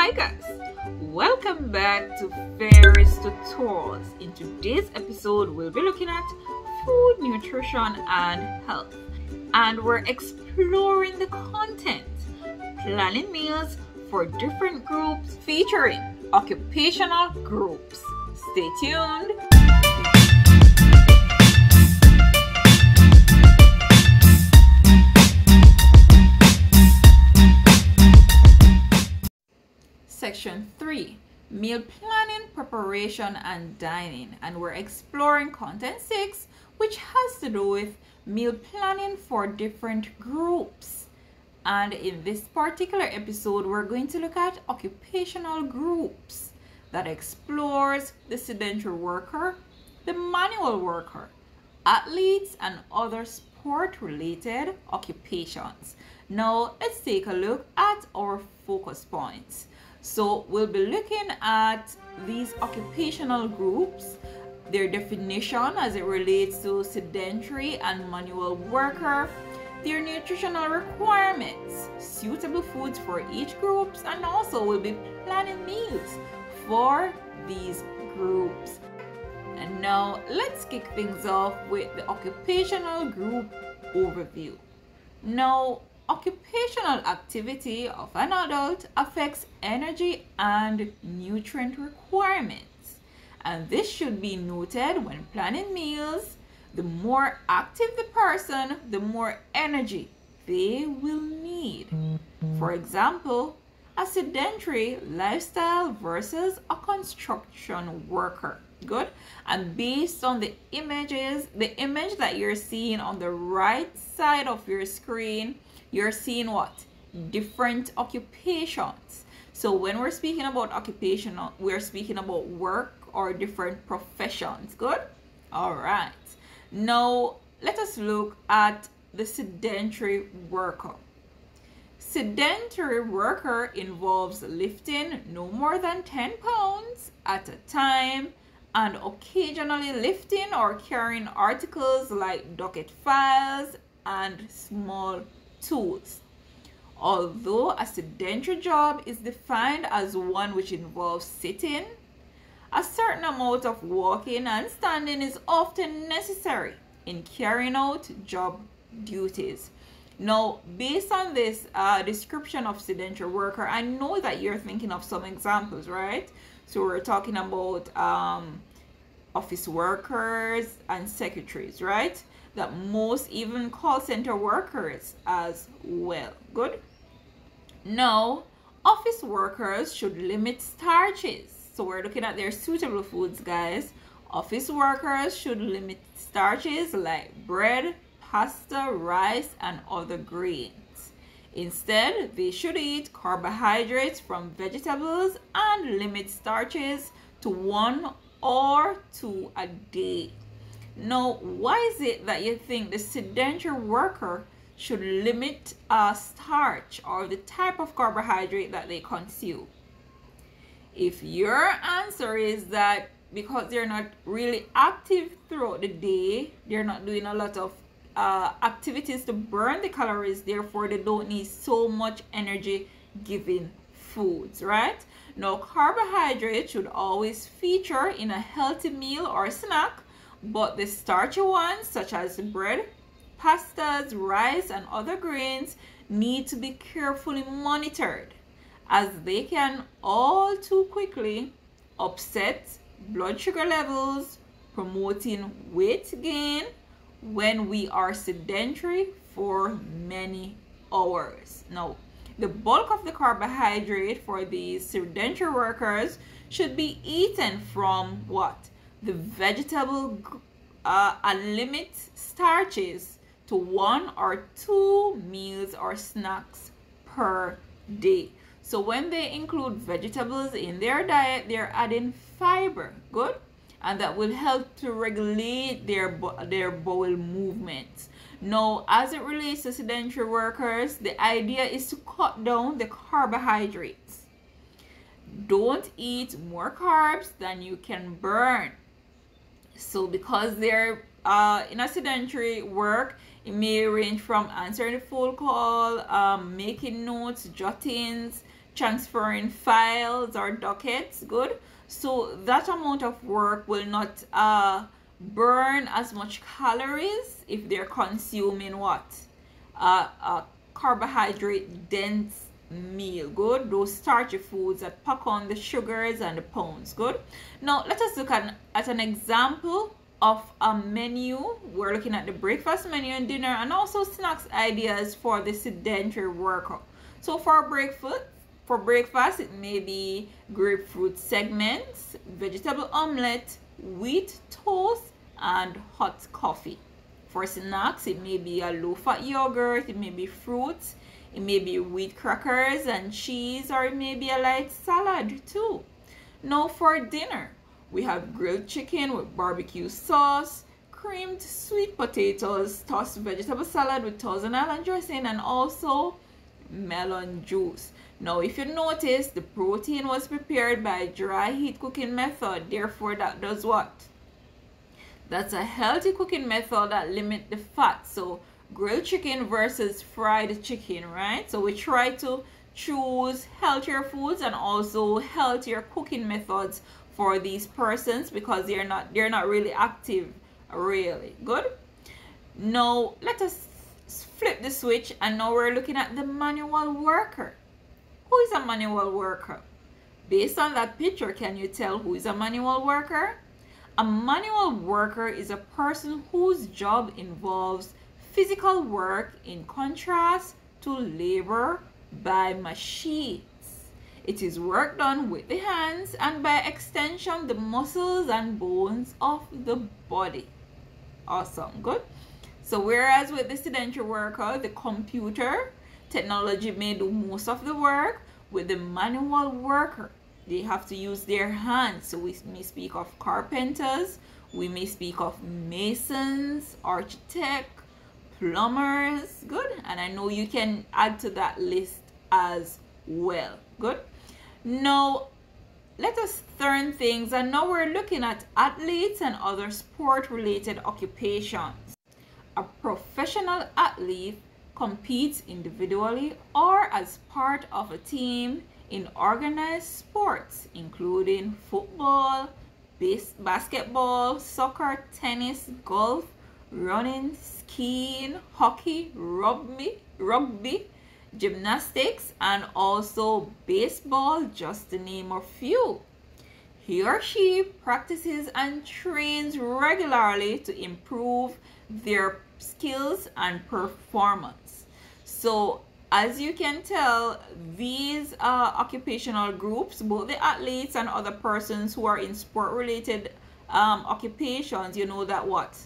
Hi guys, welcome back to Fairies Tutorials. In today's episode, we'll be looking at food, nutrition, and health. And we're exploring the content, planning meals for different groups featuring occupational groups. Stay tuned. Section 3, Meal Planning, Preparation, and Dining. And we're exploring content 6, which has to do with meal planning for different groups. And in this particular episode, we're going to look at occupational groups that explores the sedentary worker, the manual worker, athletes, and other sport-related occupations. Now, let's take a look at our focus points. So we'll be looking at these occupational groups, their definition as it relates to sedentary and manual worker, their nutritional requirements, suitable foods for each group, and also we'll be planning meals for these groups. And now let's kick things off with the occupational group overview. Now, occupational activity of an adult affects energy and nutrient requirements, and this should be noted when planning meals. The more active the person, the more energy they will need. For example, a sedentary lifestyle versus a construction worker. Good. And based on the image that you're seeing on the right side of your screen, you're seeing what? Different occupations. So when we're speaking about occupational, we're speaking about work or different professions. Good? All right. Now, let us look at the sedentary worker. Sedentary worker involves lifting no more than 10 pounds at a time and occasionally lifting or carrying articles like docket files and small tools. Although a sedentary job is defined as one which involves sitting, a certain amount of walking and standing is often necessary in carrying out job duties. Now, based on this description of sedentary worker, I know that you're thinking of some examples, right? So we're talking about office workers and secretaries, right? That most even call center workers as well. Good. Now, office workers should limit starches. So we're looking at their suitable foods, guys. Office workers should limit starches like bread, pasta, rice, and other grains. Instead, they should eat carbohydrates from vegetables and limit starches to 1 or 2 a day. Now, why is it that you think the sedentary worker should limit starch or the type of carbohydrate that they consume? If your answer is that because they're not really active throughout the day, they're not doing a lot of activities to burn the calories, therefore they don't need so much energy giving foods, right? Now, carbohydrate should always feature in a healthy meal or snack, but the starchy ones such as bread, pastas, rice, and other grains need to be carefully monitored, as they can all too quickly upset blood sugar levels, promoting weight gain when we are sedentary for many hours. Now, the bulk of the carbohydrate for these sedentary workers should be eaten from what? The vegetable, and limit starches to 1 or 2 meals or snacks per day. So when they include vegetables in their diet, they're adding fiber. Good. And that will help to regulate their bowel movements. Now, as it relates to sedentary workers, the idea is to cut down the carbohydrates. Don't eat more carbs than you can burn. So because they're in a sedentary work, it may range from answering the phone call, making notes, jottings, transferring files or dockets. Good. So that amount of work will not burn as much calories if they're consuming what? A carbohydrate dense meal. Good. Those starchy foods that pack on the sugars and the pounds. Good. Now let us look at an example of a menu. We're looking at the breakfast menu and dinner, and also snacks ideas for the sedentary worker. So for breakfast, it may be grapefruit segments, vegetable omelette, wheat toast, and hot coffee. For snacks, it may be a low-fat yogurt, it may be fruits, it may be wheat crackers and cheese, or it may be a light salad too. Now for dinner, we have grilled chicken with barbecue sauce, creamed sweet potatoes, tossed vegetable salad with Thousand Island dressing, and also melon juice. Now, if you notice, the protein was prepared by dry heat cooking method. Therefore, that does what? That's a healthy cooking method that limits the fat. So, grilled chicken versus fried chicken, right? So, we try to choose healthier foods and also healthier cooking methods for these persons because they're not really active, really. Good. Now let us flip the switch, and now we're looking at the manual worker. Who is a manual worker? Based on that picture, can you tell who is a manual worker? A manual worker is a person whose job involves physical work in contrast to labor by machine. It is work done with the hands and by extension the muscles and bones of the body. Awesome. Good. So whereas with the sedentary worker, the computer technology may do most of the work, with the manual worker, they have to use their hands. So we may speak of carpenters, we may speak of masons, architects, plumbers. Good. And I know you can add to that list as well. Good. Now let us turn things, and now we're looking at athletes and other sport related occupations. A professional athlete competes individually or as part of a team in organized sports including football, basketball, soccer, tennis, golf, running, skiing, hockey, rugby, gymnastics, and also baseball, just to name a few. He or she practices and trains regularly to improve their skills and performance. So as you can tell, these occupational groups, both the athletes and other persons who are in sport related occupations, you know that what?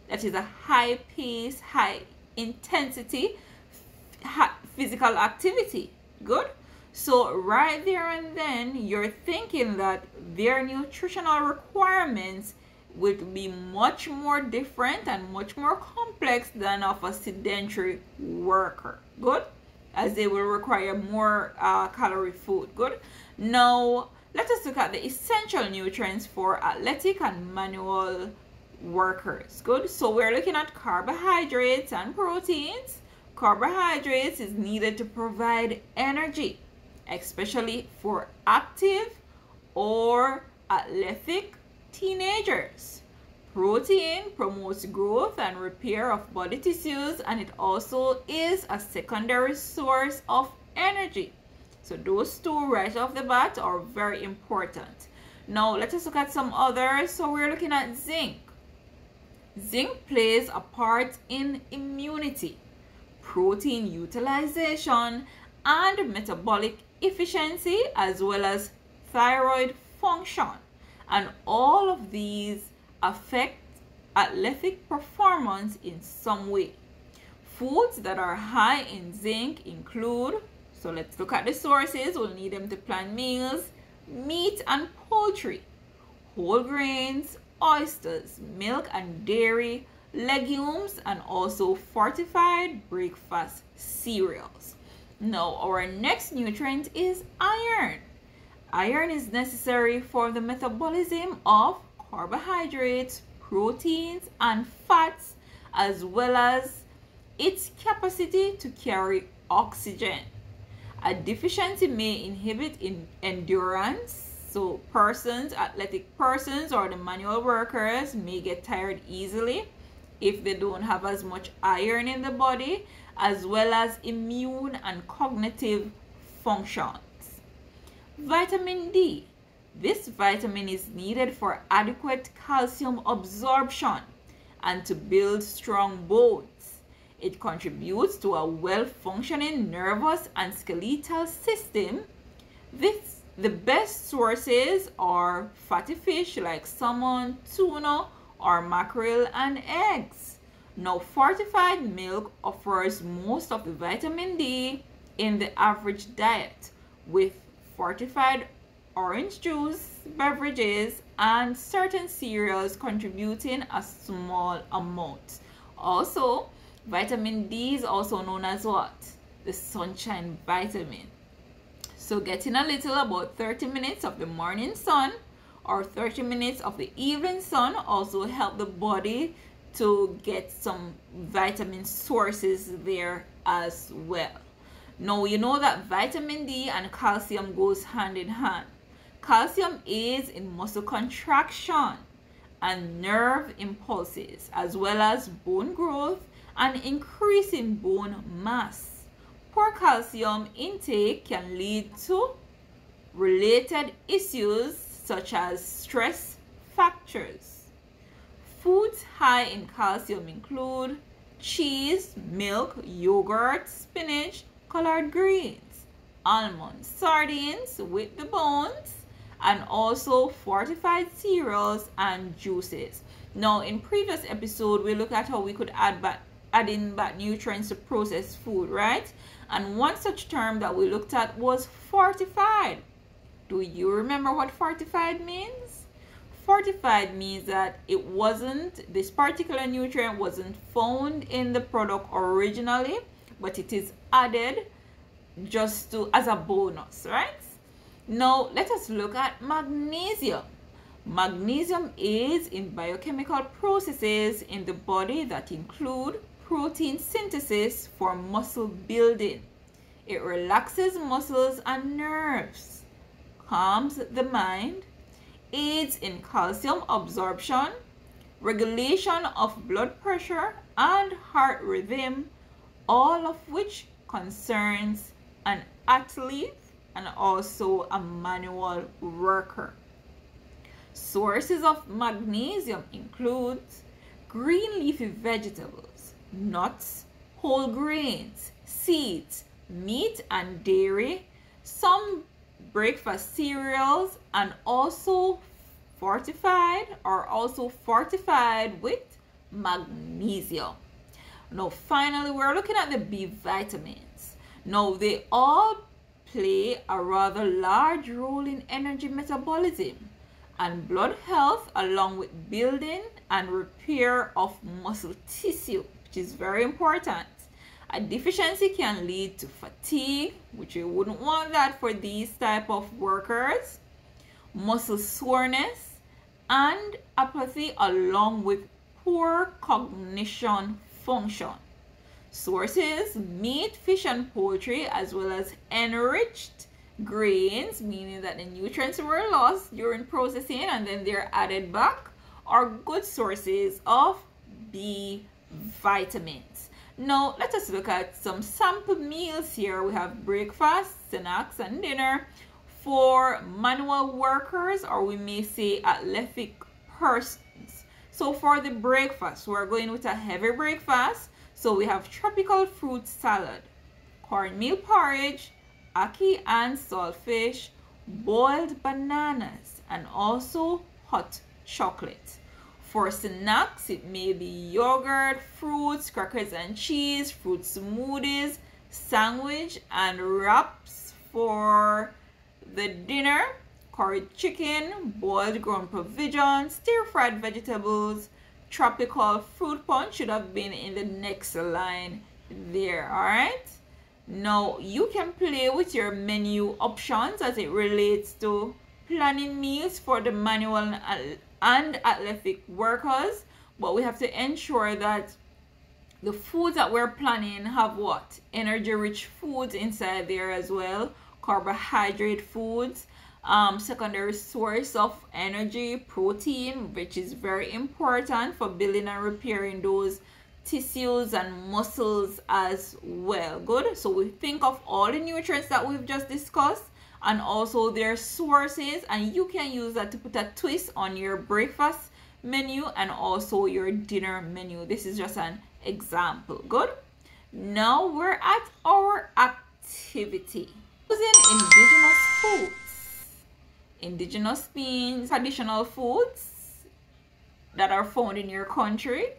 That is a high pace, high intensity physical activity. Good. So right there and then you're thinking that their nutritional requirements would be much more different and much more complex than of a sedentary worker. Good. As they will require more calorie food. Good. Now let us look at the essential nutrients for athletic and manual workers. Good. So we're looking at carbohydrates and proteins. Carbohydrates is needed to provide energy, especially for active or athletic teenagers. Protein promotes growth and repair of body tissues, and it also is a secondary source of energy. So those two right off the bat are very important. Now let us look at some others. So we're looking at zinc. Zinc plays a part in immunity, protein utilization, and metabolic efficiency, as well as thyroid function. And all of these affect athletic performance in some way. Foods that are high in zinc include, so let's look at the sources, we'll need them to plan meals: meat and poultry, whole grains, oysters, milk and dairy, legumes, and also fortified breakfast cereals. Now our next nutrient is iron. Iron is necessary for the metabolism of carbohydrates, proteins, and fats, as well as its capacity to carry oxygen. A deficiency may inhibit endurance. So athletic persons or the manual workers may get tired easily if they don't have as much iron in the body, as well as immune and cognitive functions. Vitamin D. This vitamin is needed for adequate calcium absorption and to build strong bones. It contributes to a well-functioning nervous and skeletal system. The best sources are fatty fish like salmon, tuna, or mackerel, and eggs. Now, fortified milk offers most of the vitamin D in the average diet, with fortified orange juice beverages and certain cereals contributing a small amount. Also, vitamin D is also known as what? The sunshine vitamin. So getting a little, about 30 minutes of the morning sun or 30 minutes of the evening sun also help the body to get some vitamin sources there as well. Now, you know that vitamin D and calcium goes hand in hand. Calcium aids in muscle contraction and nerve impulses, as well as bone growth and increasing bone mass. Poor calcium intake can lead to related issues such as stress fractures. Foods high in calcium include cheese, milk, yogurt, spinach, collard greens, almonds, sardines with the bones, and also fortified cereals and juices. Now, in previous episode, we looked at how we could add in back nutrients to processed food, right? And one such term that we looked at was fortified. Do you remember what fortified means? Fortified means that this particular nutrient wasn't found in the product originally, but it is added just as a bonus, right? Now, let us look at magnesium. Magnesium aids in biochemical processes in the body that include protein synthesis for muscle building. It relaxes muscles and nerves, calms the mind, aids in calcium absorption, regulation of blood pressure and heart rhythm, all of which concerns an athlete and also a manual worker. Sources of magnesium include green leafy vegetables, nuts, whole grains, seeds, meat and dairy, some breakfast cereals, and also fortified with magnesium. Now, finally, we're looking at the B vitamins. Now, they all play a rather large role in energy metabolism and blood health, along with building and repair of muscle tissue, which is very important. A deficiency can lead to fatigue, which you wouldn't want that for these type of workers, muscle soreness, and apathy, along with poor cognition function. Sources: meat, fish, and poultry, as well as enriched grains, meaning that the nutrients were lost during processing and then they're added back, are good sources of B vitamins. Now, let us look at some sample meals here. We have breakfast, snacks, and dinner for manual workers, or we may say athletic persons. So for the breakfast, we're going with a heavy breakfast. So we have tropical fruit salad, cornmeal porridge, ackee and saltfish, boiled bananas, and also hot chocolate. For snacks, it may be yogurt, fruits, crackers and cheese, fruit smoothies, sandwich, and wraps. For the dinner, curried chicken, boiled ground provisions, stir-fried vegetables, tropical fruit punch should have been in the next line there. All right, now you can play with your menu options as it relates to planning meals for the manual and athletic workers, but we have to ensure that The foods that we're planning have what? Energy rich foods inside there as well, carbohydrate foods, secondary source of energy, protein, which is very important for building and repairing those tissues and muscles as well. Good. So we think of all the nutrients that we've just discussed and also their sources, and you can use that to put a twist on your breakfast menu and also your dinner menu. This is just an example. Good. Now we're at our activity. Using indigenous foods. Indigenous means traditional foods that are found in your country.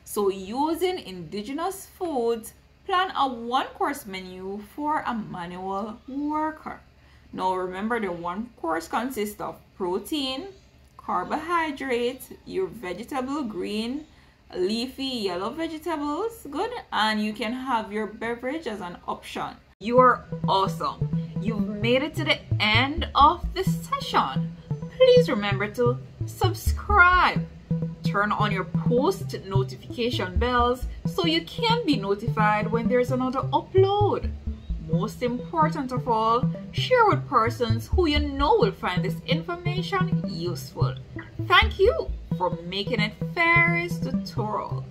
So using indigenous foods, plan a one-course menu for a manual worker. Now remember, the one course consists of protein, carbohydrates, your vegetable, green, leafy, yellow vegetables. Good. And you can have your beverage as an option. You are awesome. You've made it to the end of the session. Please remember to subscribe. Turn on your post notification bells so you can be notified when there's another upload. Most important of all, share with persons who you know will find this information useful. Thank you for making it Fairies Tutorials.